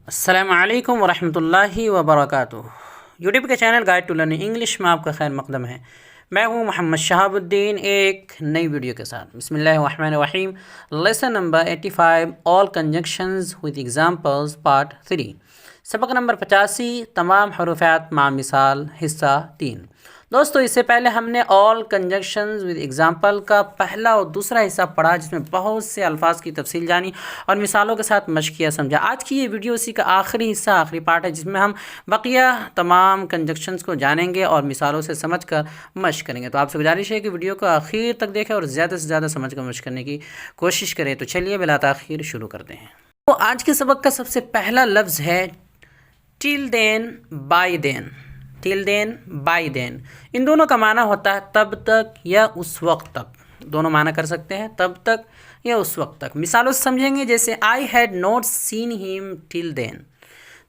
अस्सलामु अलैकुम वरहमतुल्लाहि वबरकातुहू। यूट्यूब के channel guide to learning English में आपका खैर मकदम है। मैं हूं मोहम्मद शहाबुद्दीन एक नई वीडियो के साथ। बिस्मिल्लाहिर्रहमानिर्रहीम। Lesson number 85 all conjunctions with examples part 3, सबक नंबर 85 तमाम हरूफात मा मिसाल हिस्सा 3। दोस्तों, इससे पहले हमने ऑल कंजंक्शंस विद एग्जांपल का पहला और दूसरा हिस्सा पढ़ा, जिसमें बहुत से अल्फाज की तफसील जानी और मिसालों के साथ मशक किया समझा। आज की ये वीडियो इसी का आखिरी हिस्सा, आखिरी पार्ट है, जिसमें हम बकिया तमाम कंजंक्शंस को जानेंगे और मिसालों से समझ कर मशक करेंगे। तो आपसे गुजारिश है कि वीडियो को आखिर तक देखें और ज़्यादा से ज़्यादा समझ कर मशक करने की कोशिश करें। तो चलिए बिला ताखीर शुरू करते हैं। तो आज के सबक का सबसे पहला लफ्ज़ है till then by then. Till then by then, इन दोनों का माना होता है तब तक या उस वक्त तक। दोनों माना कर सकते हैं, तब तक या उस वक्त तक। मिसालों से समझेंगे, जैसे I had not seen him till then,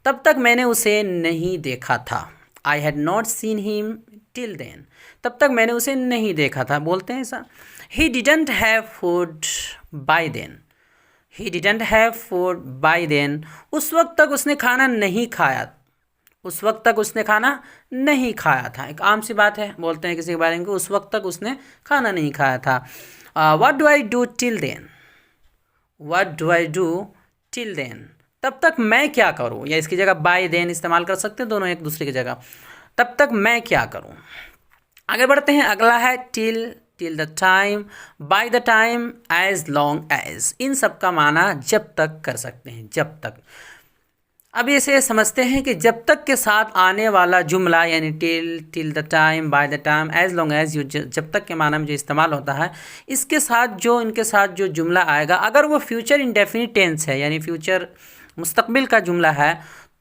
तब तक मैंने उसे नहीं देखा था। I had not seen him till then, तब तक मैंने उसे नहीं देखा था। बोलते हैं ऐसा। He didn't have food by then. He didn't have food by then, उस वक्त तक उसने खाना नहीं खाया। उस वक्त तक उसने खाना नहीं खाया था, एक आम सी बात है। बोलते हैं किसी के बारे में कि उस वक्त तक उसने खाना नहीं खाया था। What do I do till then. What do I do till then, तब तक मैं क्या करूँ, या इसकी जगह बाय देन इस्तेमाल कर सकते हैं, दोनों एक दूसरे की जगह। तब तक मैं क्या करूँ। आगे बढ़ते हैं। अगला है till, till the time, by the time, as long as. इन सब का माना जब तक कर सकते हैं, जब तक। अब इसे समझते हैं कि जब तक के साथ आने वाला जुमला, यानी till, till the time, by the time, as long as, जब तक के माना में जो इस्तेमाल होता है, इसके साथ जो इनके साथ जो जुमला आएगा, अगर वो फ्यूचर इंडेफिनिट टेंस है, यानी फ्यूचर मुस्तकबिल का जुमला है,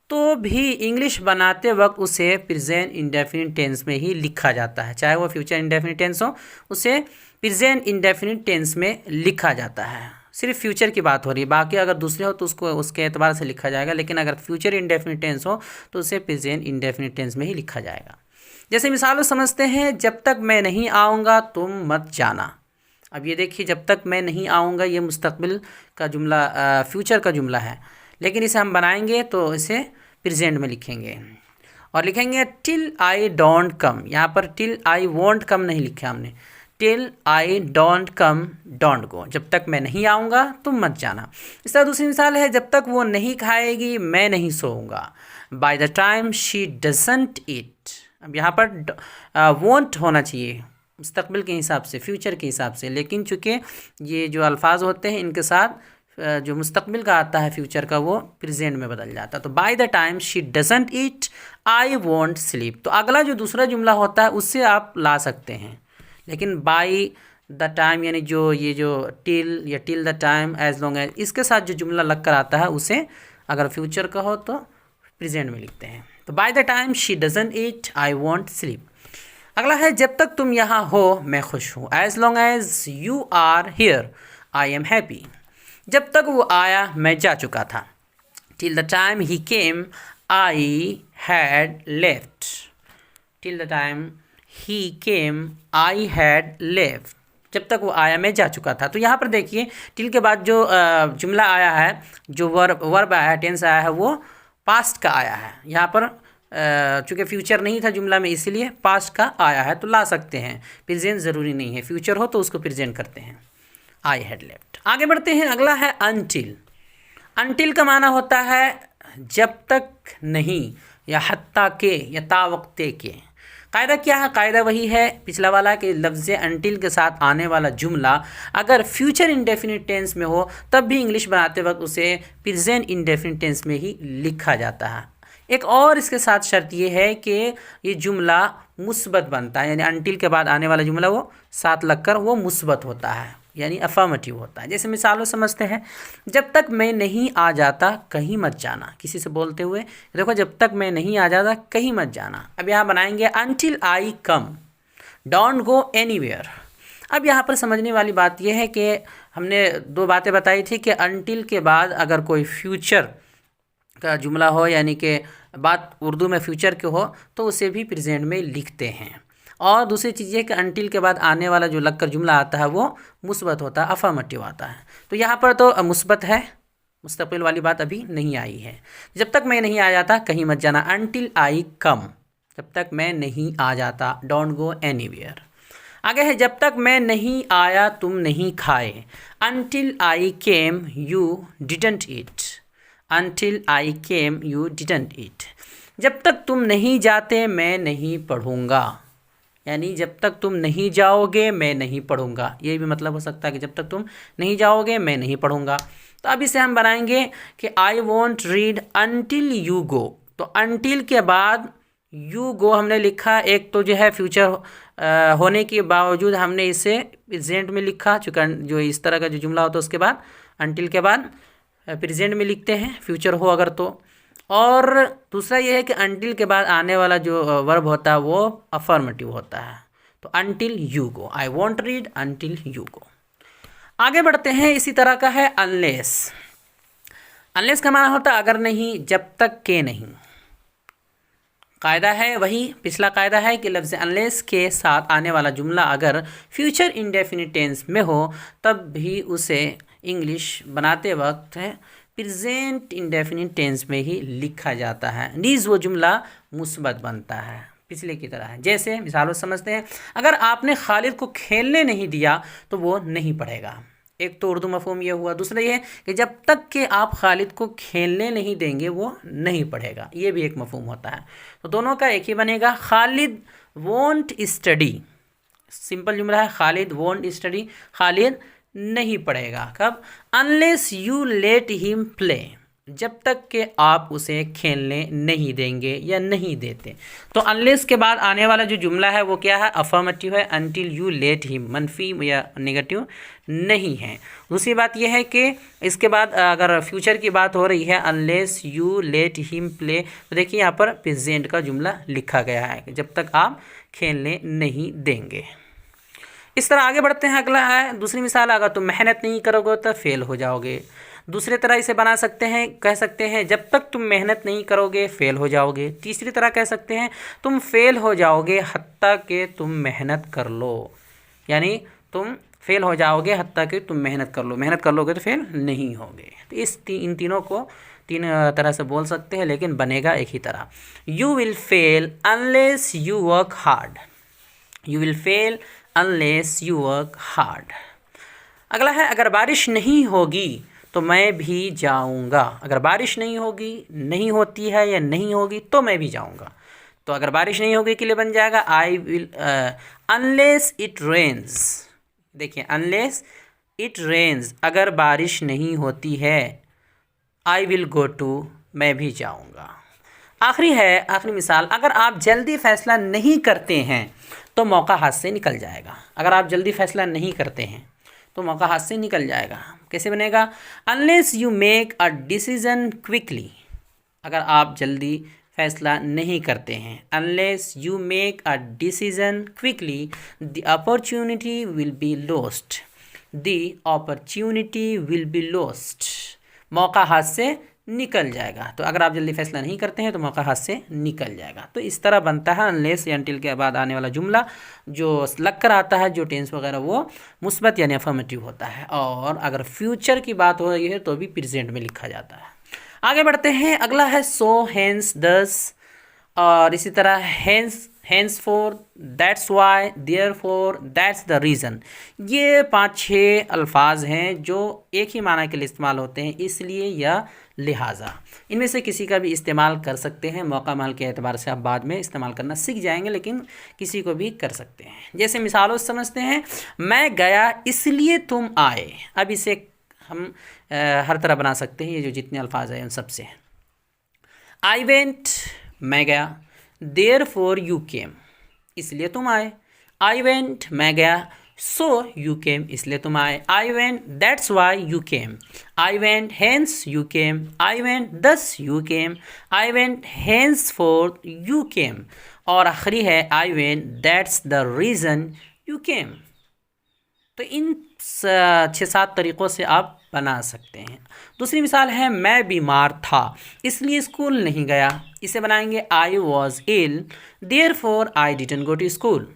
तो भी इंग्लिश बनाते वक्त उसे प्रेजेंट इंडेफिनिट टेंस में ही लिखा जाता है। चाहे वो फ्यूचर इंडेफिनिट टेंस हो, उसे प्रेजेंट इंडेफिनिट टेंस में लिखा जाता है। सिर्फ फ्यूचर की बात हो रही है, बाकी अगर दूसरे हो तो उसको उसके एतबार से लिखा जाएगा, लेकिन अगर फ्यूचर इंडेफिनिट टेंस हो तो उसे प्रेजेंट इंडेफिनिट टेंस में ही लिखा जाएगा। जैसे मिसालों समझते हैं, जब तक मैं नहीं आऊँगा तुम मत जाना। अब ये देखिए, जब तक मैं नहीं आऊँगा, ये मुस्तकबिल का जुमला, फ्यूचर का जुमला है, लेकिन इसे हम बनाएंगे तो इसे प्रेजेंट में लिखेंगे और लिखेंगे टिल आई डोंट कम। यहाँ पर टिल आई वोंट कम नहीं लिखा हमने, till I don't come don't go. जब तक मैं नहीं आऊँगा तुम मत जाना। इस तरह दूसरी मिसाल है, जब तक वो नहीं खाएगी मैं नहीं सोऊंगा। By the time she doesn't eat. अब यहाँ पर वोंट होना चाहिए मुस्तकबिल के हिसाब से, फ्यूचर के हिसाब से, लेकिन चूँकि ये जो अल्फाज होते हैं इनके साथ जो मुस्तकबिल का आता है फ्यूचर का, वो प्रेजेंट में बदल जाता है। तो bye the time she doesn't eat I won't sleep. तो अगला जो दूसरा जुमला होता है उससे आप ला सकते हैं, लेकिन बाय द टाइम यानी जो ये जो टिल या till the time, as long as, इसके साथ जो जुमला लग कर आता है उसे अगर फ्यूचर का हो तो प्रेजेंट में लिखते हैं। तो bye the time she doesn't eat I won't sleep. अगला है, जब तक तुम यहाँ हो मैं खुश हूँ। As long as you are here I am happy. जब तक वो आया मैं जा चुका था। Till the time he came I had left. Till the time he came I had left. जब तक वो आया मैं जा चुका था। तो यहाँ पर देखिए, टिल के बाद जो जुमला आया है, जो वर्ब आया है, टेंस आया है, वो पास्ट का आया है। यहाँ पर चूँकि फ्यूचर नहीं था जुमला में, इसीलिए पास्ट का आया है, तो ला सकते हैं। प्रेजेंट ज़रूरी नहीं है, फ्यूचर हो तो उसको प्रेजेंट करते हैं, आई हैड लेफ्ट। आगे बढ़ते हैं। अगला है अनटिल। अनटिल का माना होता है जब तक नहीं, या हत्ता के, या ता वक्ते के। कायदा क्या है? कायदा वही है पिछला वाला कि लफ्ज़ अनटिल के साथ आने वाला जुमला अगर फ्यूचर इंडेफिनिट टेंस में हो तब भी इंग्लिश बनाते वक्त उसे प्रेजेंट इंडेफिनिट टेंस में ही लिखा जाता है। एक और इसके साथ शर्त ये है कि ये जुमला मुस्बत बनता है, यानी अनटिल के बाद आने वाला जुमला वो साथ लगकर वो मुस्बत होता है, यानी अफर्मेटिव होता है। जैसे मिसालों समझते हैं, जब तक मैं नहीं आ जाता कहीं मत जाना। किसी से बोलते हुए देखो, जब तक मैं नहीं आ जाता कहीं मत जाना। अब यहाँ बनाएंगे until I come don't go anywhere. अब यहाँ पर समझने वाली बात यह है कि हमने दो बातें बताई थी कि अनटिल के बाद अगर कोई फ्यूचर का जुमला हो, यानी कि बात उर्दू में फ्यूचर के हो, तो उसे भी प्रेजेंट में लिखते हैं। और दूसरी चीज़ ये कि अनटिल के बाद आने वाला जो लगकर जुमला आता है वो मुस्बत होता है, अफर्मेटिव आता है। तो यहाँ पर तो मुस्बत है, मुस्तकबिल वाली बात अभी नहीं आई है। जब तक मैं नहीं आ जाता कहीं मत जाना, अनटिल आई कम, जब तक मैं नहीं आ जाता, डोंट गो एनीवेयर। आगे है जब तक मैं नहीं आया तुम नहीं खाए, until I came you didn't eat, until I came you didn't eat. जब तक तुम नहीं जाते मैं नहीं पढ़ूँगा, यानी जब तक तुम नहीं जाओगे मैं नहीं पढ़ूँगा, ये भी मतलब हो सकता है कि जब तक तुम नहीं जाओगे मैं नहीं पढ़ूँगा। तो अब इसे हम बनाएंगे कि I want read until you go. तो अनटिल के बाद यू गो हमने लिखा, एक तो जो है फ्यूचर होने के बावजूद हमने इसे प्रेजेंट में लिखा, चूँकि जो इस तरह का जो जुमला होता है उसके बाद अनटिल के बाद प्रेजेंट में लिखते हैं फ्यूचर हो अगर तो। और दूसरा ये है कि अनटिल के बाद आने वाला जो वर्ब होता है वो अफर्मेटिव होता है। तो until you go, I want read until you go. आगे बढ़ते हैं, इसी तरह का है अनलेस। अनलेस का माना होता है अगर नहीं, जब तक के नहीं। कायदा है वही पिछला कायदा है कि लफ्ज़ अनलेस के साथ आने वाला जुमला अगर फ्यूचर इंडेफिनिट टेंस में हो तब भी उसे इंग्लिश बनाते वक्त प्रेजेंट इंडेफिनिट टेंस में ही लिखा जाता है, नीज वो जुमला मुस्बत बनता है पिछले की तरह है। जैसे मिसालों समझते हैं, अगर आपने खालिद को खेलने नहीं दिया तो वो नहीं पढ़ेगा। एक तो उर्दू मफहूम ये हुआ, दूसरा ये है कि जब तक कि आप खालिद को खेलने नहीं देंगे वो नहीं पढ़ेगा, ये भी एक मफहूम होता है। तो दोनों का एक ही बनेगा, खालिद वोंट स्टडी। सिंपल जुमला है, खालिद वोंट स्टडी, खालिद नहीं पढ़ेगा। कब? Unless you let him play, जब तक कि आप उसे खेलने नहीं देंगे या नहीं देते। तो अनलेस के बाद आने वाला जो जुमला है वो क्या है? अफर्मेटिव है, अनटिल यू लेट हिम, मनफी या नेगेटिव नहीं है। दूसरी बात यह है कि इसके बाद अगर फ्यूचर की बात हो रही है, unless you let him play, तो देखिए यहाँ पर प्रेजेंट का जुमला लिखा गया है कि जब तक आप खेलने नहीं देंगे। इस तरह आगे बढ़ते हैं। अगला है दूसरी मिसाल, अगर तुम मेहनत नहीं करोगे तो फेल हो जाओगे। दूसरी तरह इसे बना सकते हैं, कह सकते हैं जब तक तुम मेहनत नहीं करोगे फेल हो जाओगे। तीसरी तरह कह सकते हैं तुम फेल हो जाओगे हत्ता कि तुम मेहनत कर लो, यानी तुम फेल हो जाओगे हत्ता कि तुम मेहनत कर लो, मेहनत कर लोगे तो फेल नहीं होगे। तो इन तीनों को तीन तरह से बोल सकते हैं, लेकिन बनेगा एक ही तरह। You will fail unless you work hard, you will fail unless you work hard. अगला है अगर बारिश नहीं होगी तो मैं भी जाऊंगा। अगर बारिश नहीं होगी, नहीं होती है या नहीं होगी तो मैं भी जाऊंगा। तो अगर बारिश नहीं होगी के लिए बन जाएगा I will unless it rains. देखिए अनलेस इट रेन्स, अगर बारिश नहीं होती है, आई विल गो टू, मैं भी जाऊंगा। आखिरी है, आखिरी मिसाल, अगर आप जल्दी फैसला नहीं करते हैं तो मौका हाथ से निकल जाएगा। अगर आप जल्दी फैसला नहीं करते हैं तो मौका हाथ से निकल जाएगा। कैसे बनेगा? Unless you make a decision quickly, अगर आप जल्दी फैसला नहीं करते हैं, unless you make a decision quickly the opportunity will be lost, the opportunity will be lost, मौका हाथ से निकल जाएगा। तो अगर आप जल्दी फैसला नहीं करते हैं तो मौका हाथ से निकल जाएगा। तो इस तरह बनता है अनलेस या अनटिल के बाद आने वाला जुमला जो लग कर आता है, जो टेंस वगैरह वो मुस्बत यानी अफर्मेटिव होता है, और अगर फ्यूचर की बात हो रही है तो भी प्रेजेंट में लिखा जाता है। आगे बढ़ते हैं। अगला है सो, हेंस, दस, और इसी तरह hence for, that's why, therefore, that's the reason. ये 5-6 अल्फाज हैं जो एक ही माना के लिए इस्तेमाल होते हैं, इसलिए या लिहाजा। इनमें से किसी का भी इस्तेमाल कर सकते हैं, मौका माल के एतबार से आप बाद में इस्तेमाल करना सीख जाएंगे, लेकिन किसी को भी कर सकते हैं। जैसे मिसालों से समझते हैं, मैं गया इसलिए तुम आए। अब इसे हम हर तरह बना सकते हैं, ये जो जितने अल्फाज हैं उन सब से। आई वेंट, मैं गया, देयर फॉर यू केम, इसलिए तुम आए। आई वेंट, मैं गया, सो यू केम, इसलिए तुम आए। I went, that's why you came. I went, hence you came. I went, thus you came. I went, hence for you came. और आखिरी है I went, that's the reason you came. तो इन 6-7 तरीक़ों से आप बना सकते हैं। दूसरी मिसाल है, मैं बीमार था इसलिए स्कूल नहीं गया। इसे बनाएंगे I was ill, therefore I didn't go to school.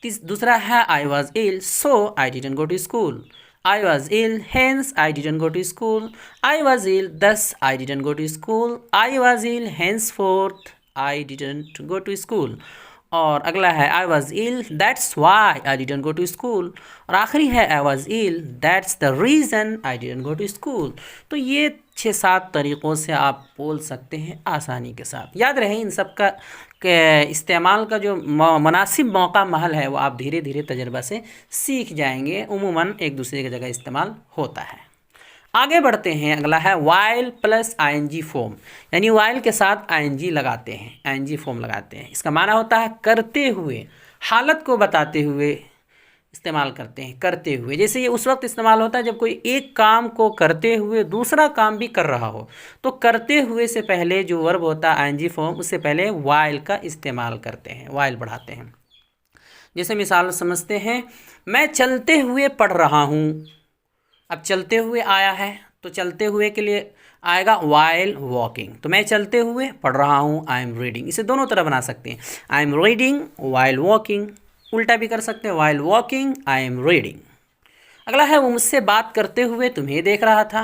दूसरा है I was ill, so I didn't go to school. I was ill, hence I didn't go to school. I was ill, thus I didn't go to school. I was ill, henceforth I didn't go to school. और अगला है I was ill, that's why I didn't go to school. और आखिरी है I was ill, that's the reason I didn't go to school. तो ये 6-7 तरीक़ों से आप बोल सकते हैं आसानी के साथ। याद रहे इन सब का इस्तेमाल का जो मुनासिब मौका महल है वो आप धीरे धीरे तजर्बा से सीख जाएंगे। उमूमन एक दूसरे की जगह इस्तेमाल होता है। आगे बढ़ते हैं, अगला है वाइल प्लस आईएनजी फॉर्म, यानी वाइल के साथ आईएनजी लगाते हैं, आईएनजी फॉर्म लगाते हैं। इसका माना होता है करते हुए, हालत को बताते हुए इस्तेमाल करते हैं, करते हुए। जैसे ये उस वक्त इस्तेमाल होता है जब कोई एक काम को करते हुए दूसरा काम भी कर रहा हो, तो करते हुए से पहले जो वर्ब होता है आईएनजी फॉर्म, उससे पहले वाइल का इस्तेमाल करते हैं, वाइल बढ़ाते हैं। जैसे मिसाल समझते हैं, मैं चलते हुए पढ़ रहा हूँ। अब चलते हुए आया है तो चलते हुए के लिए आएगा वाइल वॉकिंग। तो मैं चलते हुए पढ़ रहा हूँ, आई एम रीडिंग। इसे दोनों तरह बना सकते हैं, I am reading while walking. उल्टा भी कर सकते हैं, while walking I am reading. अगला है वो मुझसे बात करते हुए तुम्हें देख रहा था।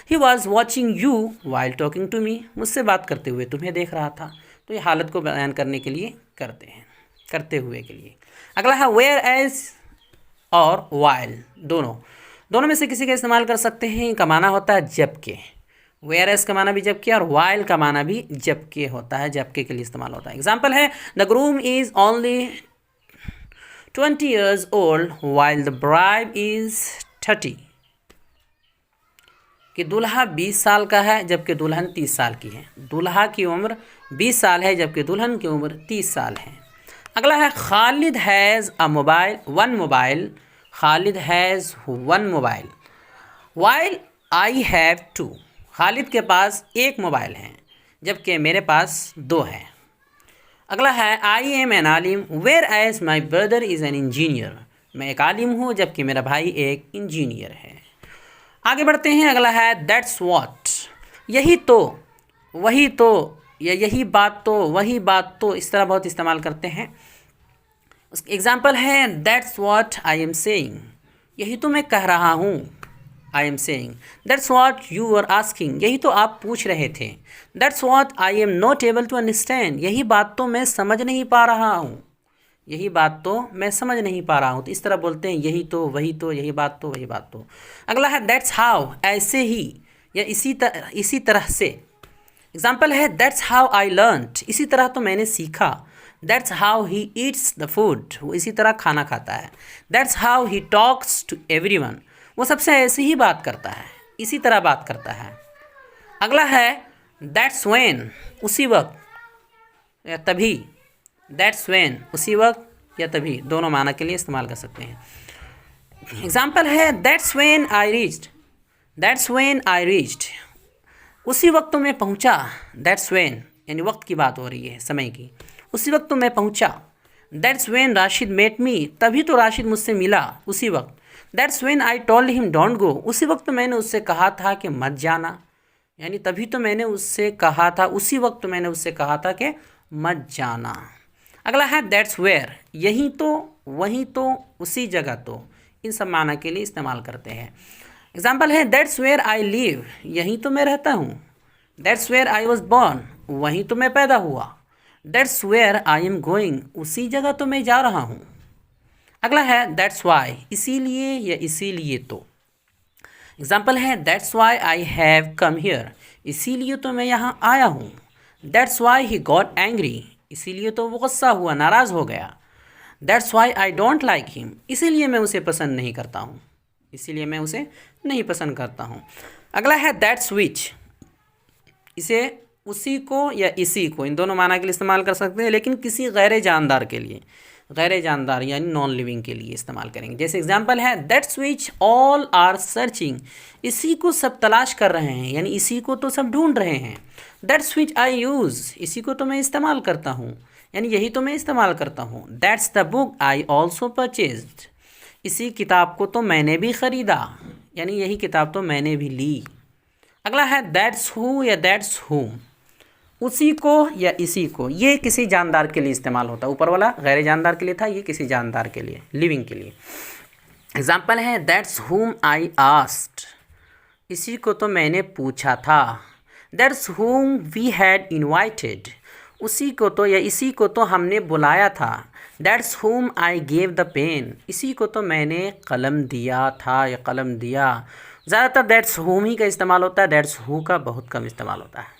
He was watching you while talking to me. मुझसे बात करते हुए तुम्हें देख रहा था। तो ये हालत को बयान करने के लिए करते हैं, करते हुए के लिए। अगला है वेयर एज और वाइल, दोनों में से किसी का इस्तेमाल कर सकते हैं। इनका माना होता है जबकि, वेयर एज का माना भी जबकि और वाइल का माना भी जबकि होता है, जबकि के लिए इस्तेमाल होता है। एग्जाम्पल है the groom is only 20 years old while the bride is 30, कि दूल्हा 20 साल का है जबकि दुल्हन 30 साल की है। दूल्हा की उम्र 20 साल है जबकि दुल्हन की उम्र 30 साल है। अगला है Khalid has a mobile, one mobile. Khalid has one mobile while I have two. Khalid के पास एक मोबाइल है जबकि मेरे पास 2 है। अगला है I am an alim whereas my brother is an engineer. मैं एक आलिम हूँ जबकि मेरा भाई एक इंजीनियर है। आगे बढ़ते हैं, अगला है दैट्स व्हाट, यही तो, वही तो, या यही बात तो, वही बात तो, इस तरह बहुत इस्तेमाल करते हैं। उसका एग्जाम्पल है that's what I am saying, यही तो मैं कह रहा हूँ, I am saying. That's what you are asking, यही तो आप पूछ रहे थे। That's what I am not able to understand, यही बात तो मैं समझ नहीं पा रहा हूँ, यही बात तो मैं समझ नहीं पा रहा हूँ। तो इस तरह बोलते हैं यही तो, वही तो, यही बात तो, वही बात तो। अगला है दैट्स हाउ, ऐसे ही या इसी तरह से। एग्जाम्पल है दैट्स हाउ आई लर्नड, इसी तरह तो मैंने सीखा। That's how he eats the food, वो इसी तरह खाना खाता है। That's how he talks to everyone, वो सबसे ऐसे ही बात करता है, इसी तरह बात करता है। अगला है दैट्स व्हेन, उसी वक्त या तभी। दैट्स व्हेन, उसी वक्त या तभी, दोनों माना के लिए इस्तेमाल कर सकते हैं। एग्जाम्पल है that's when I reached, that's when I reached, उसी वक्त तो मैं पहुंचा। दैट्स व्हेन यानी वक्त की बात हो रही है, समय की, उसी वक्त तो मैं पहुंचा। That's when Rashid met me, तभी तो राशिद मुझसे मिला, उसी वक्त। That's when I told him don't go, उसी वक्त तो मैंने उससे कहा था कि मत जाना, यानी तभी तो मैंने उससे कहा था, उसी वक्त तो मैंने उससे कहा था कि मत जाना। अगला है दैट्स वेयर, यहीं तो, वहीं तो, उसी जगह तो, इन सब माना के लिए इस्तेमाल करते हैं। एग्जाम्पल है दैट्स वेयर आई लिव, यहीं तो मैं रहता हूँ। That's where I was born, वहीं तो मैं पैदा हुआ। That's where I am going, उसी जगह तो मैं जा रहा हूँ। अगला है दैट्स वाई, इसीलिए या इसीलिए तो। एग्जाम्पल है that's why I have come here, इसीलिए तो मैं यहाँ आया हूँ। That's why he got angry, इसीलिए तो वो गुस्सा हुआ, नाराज़ हो गया। That's why I don't like him, इसीलिए मैं उसे पसंद नहीं करता हूँ, इसीलिए मैं उसे नहीं पसंद करता हूँ। अगला है दैट्स विच, इसे उसी को या इसी को, इन दोनों माना के लिए इस्तेमाल कर सकते हैं, लेकिन किसी गैर जानदार के लिए, गैर जानदार यानी नॉन लिविंग के लिए इस्तेमाल करेंगे। जैसे एग्जांपल है that's which all are searching, इसी को सब तलाश कर रहे हैं, यानी इसी को तो सब ढूंढ रहे हैं। दैट्स विच आई यूज़, इसी को तो मैं इस्तेमाल करता हूँ, यानी यही तो मैं इस्तेमाल करता हूँ। That's the book I also purchased, इसी किताब को तो मैंने भी ख़रीदा, यानी यही किताब तो मैंने भी ली। अगला है दैट्स हु या दैट्स हुम, उसी को या इसी को, ये किसी जानदार के लिए इस्तेमाल होता है। ऊपर वाला गैर जानदार के लिए था, ये किसी जानदार के लिए, लिविंग के लिए। एग्ज़ाम्पल है दैट्स हुम आई आस्क्ड, इसी को तो मैंने पूछा था। That's whom we had invited, उसी को तो या इसी को तो हमने बुलाया था। दैट्स हुम आई गेव द पेन, इसी को तो मैंने कलम दिया था या कलम दिया। ज़्यादातर दैट्स हुम ही का इस्तेमाल होता है, दैट्स हु का बहुत कम इस्तेमाल होता है।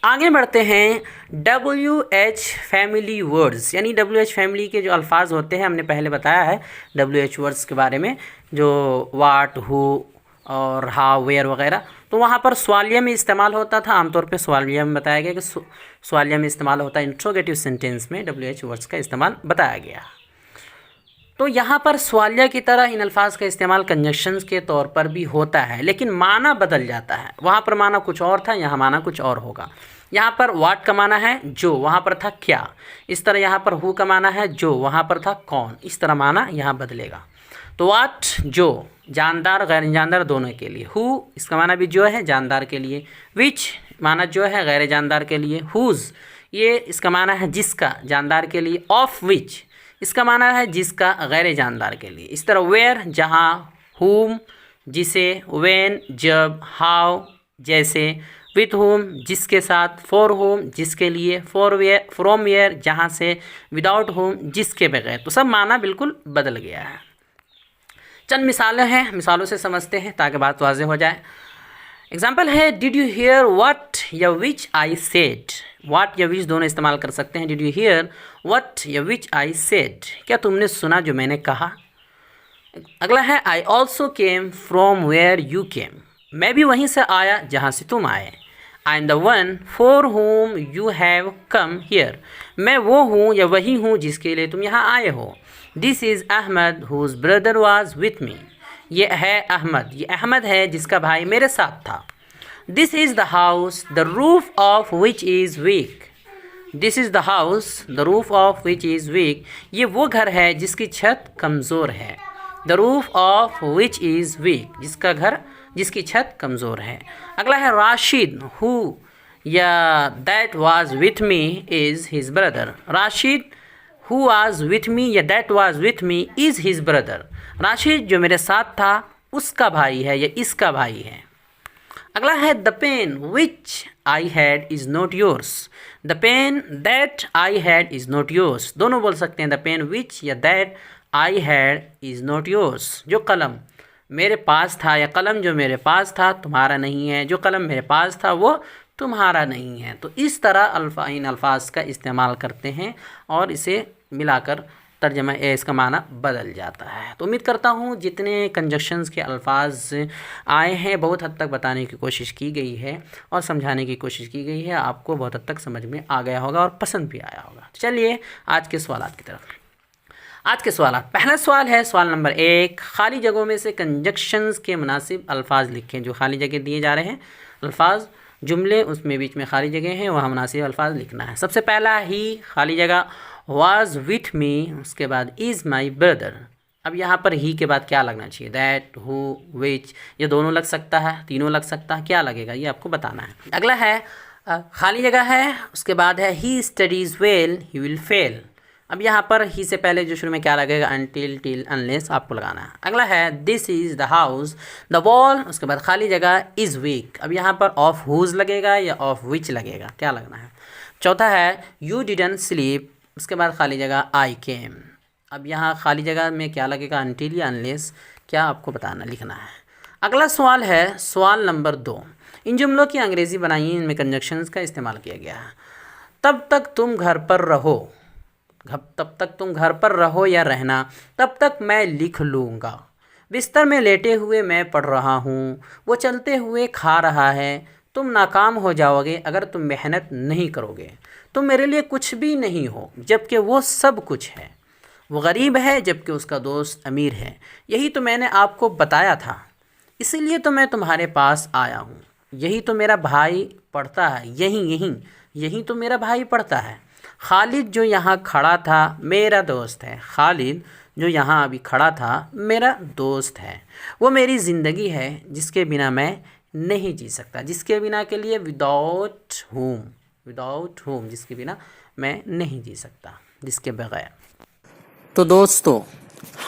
आगे बढ़ते हैं WH फैमिली वर्ड्स, यानी WH फैमिली के जो अल्फाज होते हैं, हमने पहले बताया है WH वर्ड्स के बारे में, जो वाट, हु और हाउ, वेयर वगैरह। तो वहाँ पर सवालिया में इस्तेमाल होता था, आमतौर पे सवालिया में बताया गया कि सवालिया में इस्तेमाल होता है। इंट्रोगेटिव सेंटेंस में WH वर्ड्स का इस्तेमाल बताया गया। तो यहाँ पर सवालिया की तरह इन अल्फाज का इस्तेमाल कंजक्शंस के तौर पर भी होता है, लेकिन माना बदल जाता है। वहाँ पर माना कुछ और था, यहाँ माना कुछ और होगा। यहाँ पर वाट का माना है जो, वहाँ पर था क्या। इस तरह यहाँ पर हु का माना है जो, वहाँ पर था कौन। इस तरह माना यहाँ बदलेगा। तो वाट जो, जानदार गैर जानदार दोनों के लिए। हु इसका माना भी जो है, जानदार के लिए। विच माना जो है, गैर जानदार के लिए। हुज़ ये इसका माना है जिसका, जानदार के लिए। ऑफ विच इसका माना है जिसका, गैर जानदार के लिए। इस तरह वेयर जहाँ, हुम जिसे, व्हेन जब, हाउ जैसे, विथ होम जिसके साथ, फॉर होम जिसके लिए, फॉर वेयर फ्रॉम वेयर जहाँ से, विदाउट होम जिसके बगैर। तो सब माना बिल्कुल बदल गया है। चंद मिसालें हैं, मिसालों से समझते हैं ताकि बात वाज़ेह हो जाए। एग्जाम्पल है डिड यू हियर व्हाट या विच आई सेड, व्हाट या विच दोनों इस्तेमाल कर सकते हैं। डिड यू हियर व्हाट या विच आई सेड, क्या तुमने सुना जो मैंने कहा। अगला है I also came from where you came, मैं भी वहीं से आया जहाँ से तुम आए। I am the one for whom you have come here, मैं वो हूँ या वही हूँ जिसके लिए तुम यहाँ आए हो। This is Ahmed whose brother was with me, ये है अहमद, ये अहमद है जिसका भाई मेरे साथ था। This is the house the roof of which is weak, this is the house the roof of which is weak, ये वो घर है जिसकी छत कमज़ोर है। The roof of which is weak, जिसका घर जिसकी छत कमज़ोर है। अगला है राशिद हु या that was with me is his brother, Rashid who was with me या that was with me is his brother, Rashid जो मेरे साथ था उसका भाई है या इसका भाई है। अगला है the pen which I had is not yours, the pen that I had is not yours, दोनों बोल सकते हैं, द पेन विच या that I had is not yours, जो कलम मेरे पास था या कलम जो मेरे पास था तुम्हारा नहीं है, जो कलम मेरे पास था वो तुम्हारा नहीं है। तो इस तरह इन अल्फाज का इस्तेमाल करते हैं और इसे मिलाकर तर्जमा इसका माना बदल जाता है। तो उम्मीद करता हूँ जितने कंजक्शंस के अल्फाज आए हैं बहुत हद तक बताने की कोशिश की गई है और समझाने की कोशिश की गई है, आपको बहुत हद तक समझ में आ गया होगा और पसंद भी आया होगा। चलिए आज के सवालात की तरफ। आज के सवाल, पहला सवाल है सवाल नंबर 1, खाली जगहों में से कंजक्शंस के मुनासिब अल्फाज लिखें। जो खाली जगह दिए जा रहे हैं अल्फाज जुमले, उसमें बीच में खाली जगह हैं, वहाँ मुनासिब अल्फाज लिखना है। सबसे पहला ही खाली जगह वाज विथ मी, उसके बाद इज़ माई ब्रदर। अब यहाँ पर ही के बाद क्या लगना चाहिए, दैट, हु, विच, ये दोनों लग सकता है, तीनों लग सकता है, क्या लगेगा ये आपको बताना है। अगला है खाली जगह है, उसके बाद है he studies well he will fail. अब यहाँ पर ही से पहले जो शुरू में क्या लगेगा, अनटिल, टिल, अनलेस आपको लगाना है। अगला है this is the house the wall, उसके बाद खाली जगह इज़ वीक। अब यहाँ पर ऑफ हुज लगेगा या ऑफ विच लगेगा, क्या लगना है। चौथा है यू डिडंट स्लीप, उसके बाद खाली जगह आई केम। अब यहाँ खाली जगह में क्या लगेगा, अनटिल या अनलेस, क्या आपको बताना लिखना है। अगला सवाल है सवाल नंबर 2, इन जुमलों की अंग्रेज़ी बनाइए, इनमें कंजक्शंस का इस्तेमाल किया गया है। तब तक तुम घर पर रहो, तब तक तुम घर पर रहो या रहना, तब तक मैं लिख लूँगा। बिस्तर में लेटे हुए मैं पढ़ रहा हूँ, वो चलते हुए खा रहा है। तुम नाकाम हो जाओगे अगर तुम मेहनत नहीं करोगे। तुम मेरे लिए कुछ भी नहीं हो जबकि वो सब कुछ है। वो गरीब है जबकि उसका दोस्त अमीर है। यही तो मैंने आपको बताया था, इसीलिए तो मैं तुम्हारे पास आया हूँ। यही तो मेरा भाई पढ़ता है, यही तो मेरा भाई पढ़ता है। खालिद जो यहाँ खड़ा था मेरा दोस्त है, खालिद जो यहाँ अभी खड़ा था मेरा दोस्त है। वो मेरी ज़िंदगी है जिसके बिना मैं नहीं जी सकता, जिसके बिना के लिए विदाउट होम जिसके बिना मैं नहीं जी सकता, जिसके बगैर। तो दोस्तों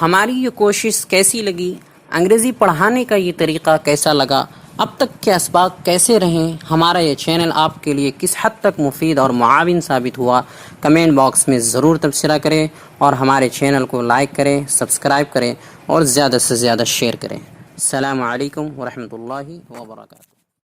हमारी ये कोशिश कैसी लगी, अंग्रेज़ी पढ़ाने का ये तरीक़ा कैसा लगा, अब तक के असबाब कैसे रहें, हमारा ये चैनल आपके लिए किस हद तक मुफीद और मुआविन साबित हुआ, कमेंट बॉक्स में ज़रूर तबसरा करें और हमारे चैनल को लाइक करें, सब्सक्राइब करें और ज़्यादा से ज़्यादा शेयर करें। अस्सलामु अलैकुम व रहमतुल्लाहि व बरकातुहू।